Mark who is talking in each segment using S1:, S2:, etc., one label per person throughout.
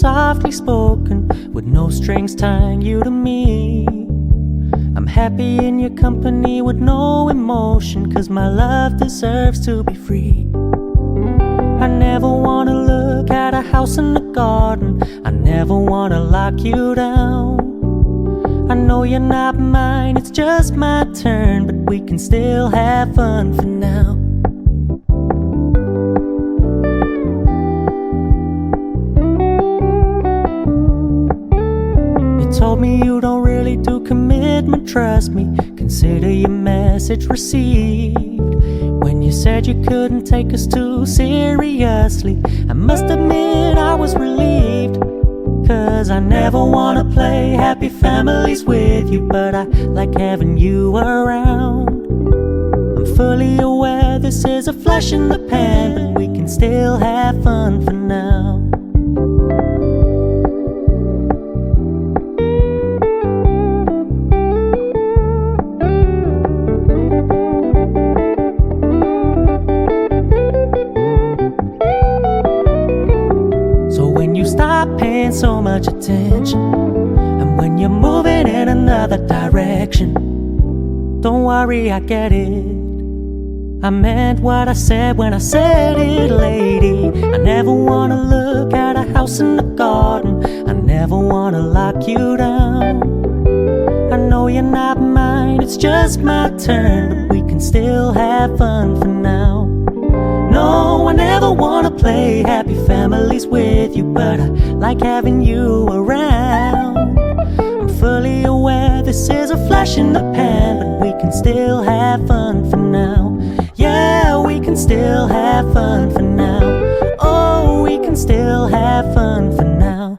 S1: softly spoken, with no strings tying you to me. I'm happy in your company with no emotion, 'cause my love deserves to be free. I never wanna look at a house in the garden, I never wanna lock you down. I know you're not mine, it's just my turn, but we can still have fun for now. You told me you don't really do commitment, trust me, consider your message received. When you said you couldn't take us too seriously, I must admit I was relieved. 'Cause I never wanna play happy families with you, but I like having you around. I'm fully aware this is a flash in the pan, but we can still have fun for now. Stop paying so much attention, and when you're moving in another direction, don't worry, I get it. I meant what I said when I said it, lady. I never wanna look at a house in the garden, I never wanna lock you down. I know you're not mine, it's just my turn, but we can still have fun for now. No, I never wanna play happy families with you, but I like having you around. I'm fully aware this is a flash in the pan, but we can still have fun for now. Yeah, we can still have fun for now. Oh, we can still have fun for now.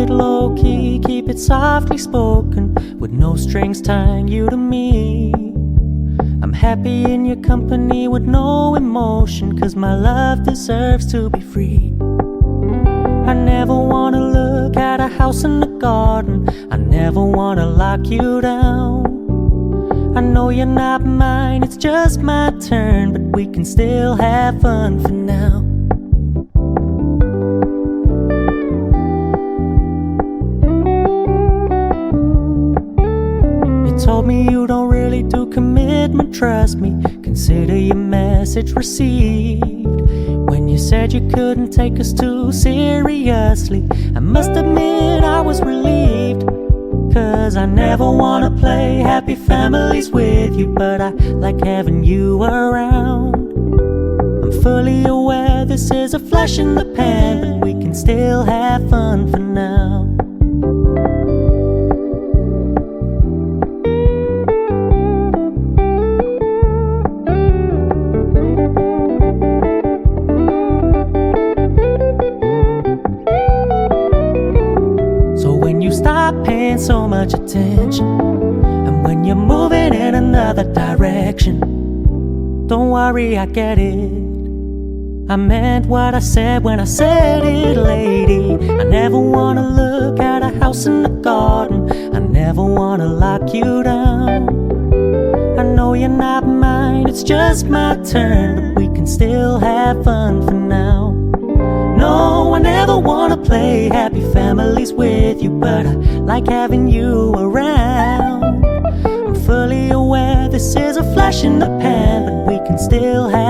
S1: Low-key, keep it softly spoken, with no strings tying you to me. I'm happy in your company with no emotion, 'cause my love deserves to be free. I never wanna look at a house in the garden, I never wanna lock you down. I know you're not mine, it's just my turn, but we can still have fun for now. Told me you don't really do commitment, trust me, consider your message received. When you said you couldn't take us too seriously, I must admit I was relieved. 'Cause I never wanna play happy families with you, but I like having you around. I'm fully aware this is a flash in the pan, but we can still have fun for now. Stop paying so much attention, and when you're moving in another direction, don't worry, I get it. I meant what I said when I said it, lady. I never wanna look at a house in the garden, I never wanna lock you down. I know you're not mine, it's just my turn, but we can still have fun for now. No, I never wanna play happy families with you, but I like having you around. I'm fully aware this is a flash in the pan, but we can still have